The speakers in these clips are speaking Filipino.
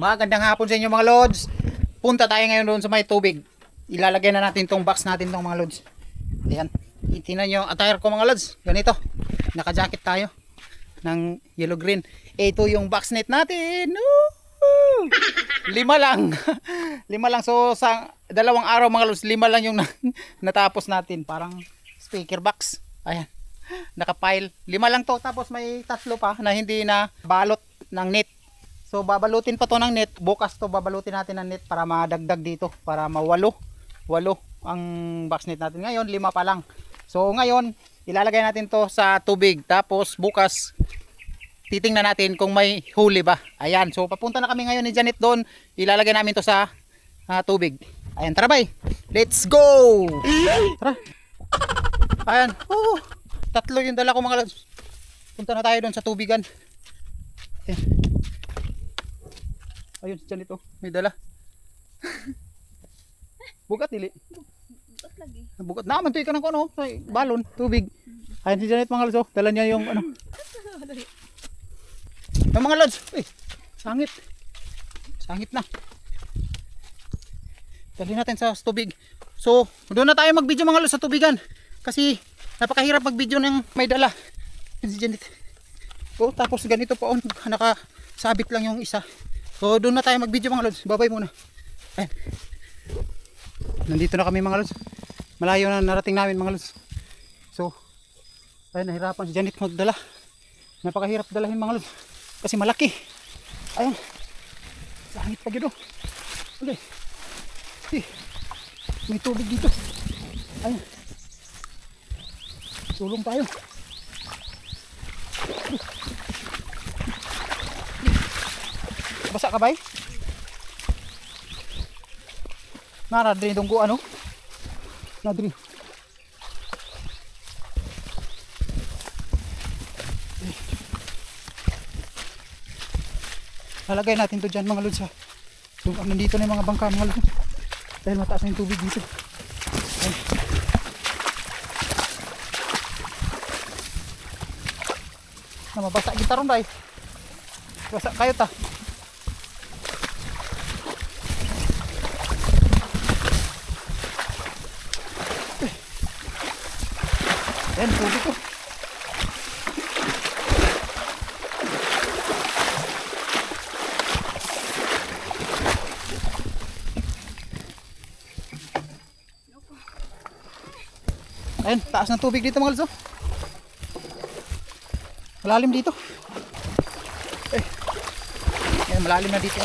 Magandang hapon sa inyo mga lods. Punta tayo ngayon doon sa may tubig. Ilalagay na natin tong box natin tong mga lods. Ayan. Itinan nyo yung attire ko mga lods. Ganito. Naka-jacket tayo ng yellow green. Ito yung box net natin. Woo! 5 lang. 5 lang. So sa 2 araw mga lods, 5 lang yung natapos natin. Parang speaker box. Ayan. Nakapile. 5 lang to. Tapos may 3 pa na hindi na balot ng net. So babalutin pa to ng net. Bukas to babalutin natin ng net para madagdag dito. Para mawalo. 8 ang box net natin. Ngayon 5 pa lang. So ngayon ilalagay natin to sa tubig. Tapos bukas titingnan natin kung may huli ba. Ayan. So papunta na kami ngayon ni Janet doon. Ilalagay namin to sa tubig. Ayan. Tara bay. Let's go. Tara. Ayan. 3 yung dala ko mga lods. Punta na tayo doon sa tubigan. Ayan. Ayun si Janet, may dala. Bugat dili. Bugat lagi. Bugat naman to ikan ng ano, balon, tubig. Ayun si Janet mga lods, dala niya yung ano. Yung mga lods, sangit. Sangit na. Dali natin sa tubig. So, doon na tayo mag-video mga lods sa tubigan. Kasi napakahirap mag-video ng may dala. Ayun si Janet. Tapos ganito pa nakasabit lang yung isa. So doon na tayo mag-video mga lods. Babay muna. Ayan. Nandito na kami mga lods. Malayo na narating namin mga lods. So ayun, nahirapan si Janet magdala. Napakahirap dalahin mga lods. Kasi malaki. Ayun. Sangit pa gito. Okay. May tubig dito. Ayun. Tulong tayo. Basa ka ba? Nara din tunggu ano? Nadri. Lalagay natin to dyan mga lods ha. So, nandito na yung mga bangka mga lods. Dahil mataas na yung tubig dito. Ayan. Mabasa kita ron bay. Basa kayo ta. Ayan, tubig ko. Ayan, taas ng tubig dito mga lods. Malalim dito. Ayan, malalim na dito.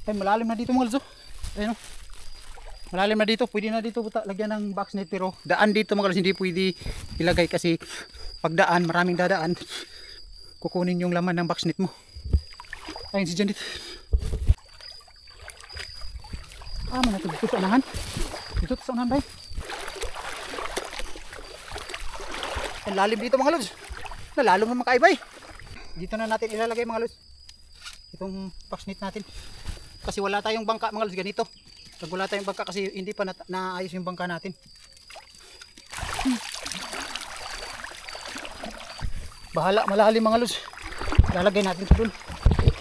Ay, malalim na dito mga lods. Ayun, malalim na dito. Pwede na dito lagyan ng box net. Pero daan dito mga lods, hindi pwede ilagay kasi pag daan, maraming dadaan, kukunin yung laman ng box net mo. Ayun si Janet. Manatid dito sa unahan. Dito sa unahan ba? Ay, lalim dito mga lods. Nalalong na makaibay. Dito na natin ilalagay mga lods itong box net natin. Kasi wala tayong bangka mga lods, ganito. Pag wala tayong bangka kasi hindi pa naayos yung bangka natin. Bahala, malalim mga lods. Lalagay natin ito dun.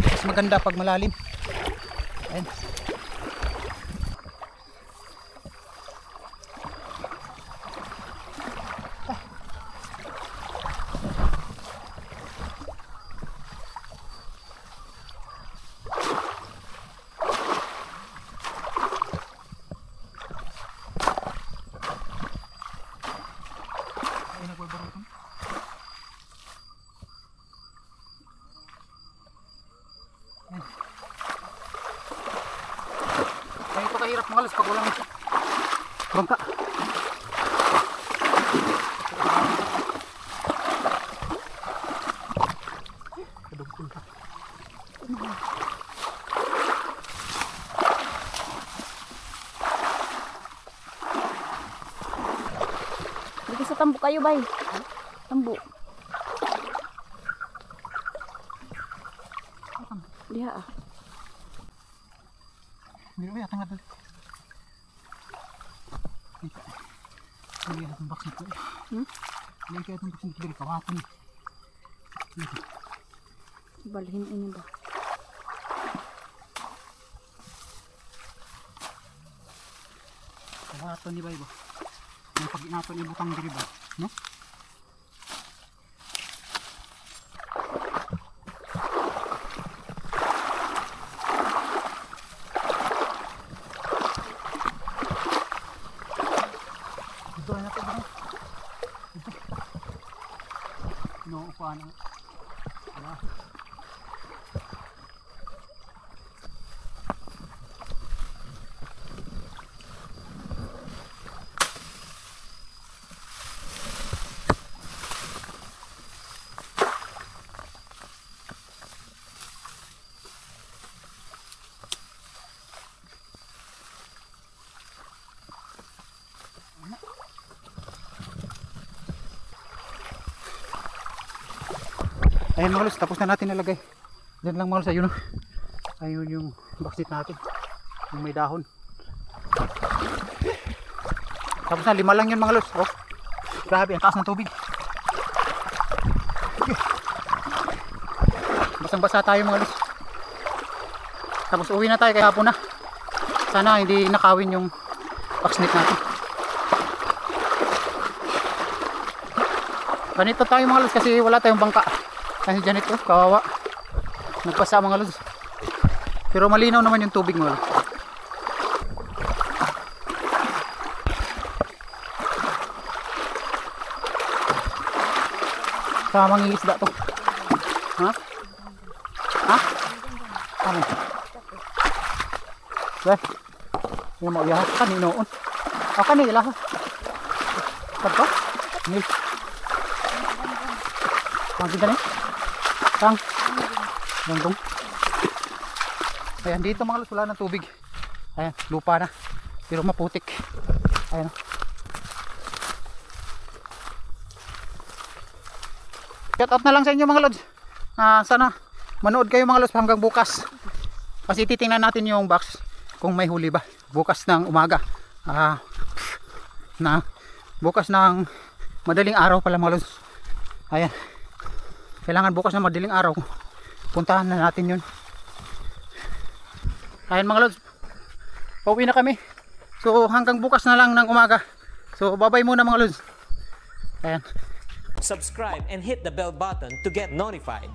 Mas maganda pag malalim. Ayan. Ay, ito kahirap mga lods pag walang bangka. Dito sa tambo kayo, bay. Tambo. Diha ah. Hindi ba yata nga doon? Hindi kaya itong box nito. Hindi kaya itong box nito. Hindi kawakan. Balhin ini ba? Kawakan ni ba iba? Yung pag-inaton yung butang diri ba? No? Ito na ito ba? Ito. Inuupuan na. Wala. Ayun mga lods, tapos na natin nalagay. Diyan lang mga lods, ayun. Ayun yung backseat natin. Yung may dahon. Tapos na, 5 lang yun mga lods. Oh, grabe, ang taas ng tubig. Okay. Basang basa tayo mga lods. Tapos uwi na tayo, kaya hapon na. Sana hindi nakawin yung backseat natin. Ganito tayo mga lods kasi wala tayong bangka. Kasi dyan ito, kawawa. Nagpasa mga lods. Pero malinaw naman yung tubig mga lods. Sa mangingisda to. Ha? Ha? Ano? Dahil. Hindi mo iyahat. Kaninoon. O kanila ha. Pagka? Nil. Pagkita na Tang. Gandong. Ayan, dito mga lods, wala ng tubig. Ayan, lupa na. Pero maputik. Ayan. Shout out na lang sa inyo mga lods. Sana manood kayo mga lods hanggang bukas. Kasi titingnan natin yung box kung may huli ba. Bukas ng umaga. Bukas ng madaling araw pala mga lods. Ayan. Kailangan bukas na madaling araw. Puntahan na natin yun. Ayan mga lods. Pauwi na kami. So hanggang bukas na lang ng umaga. So bye bye muna mga lods. Ayan. Subscribe and hit the bell button to get notified.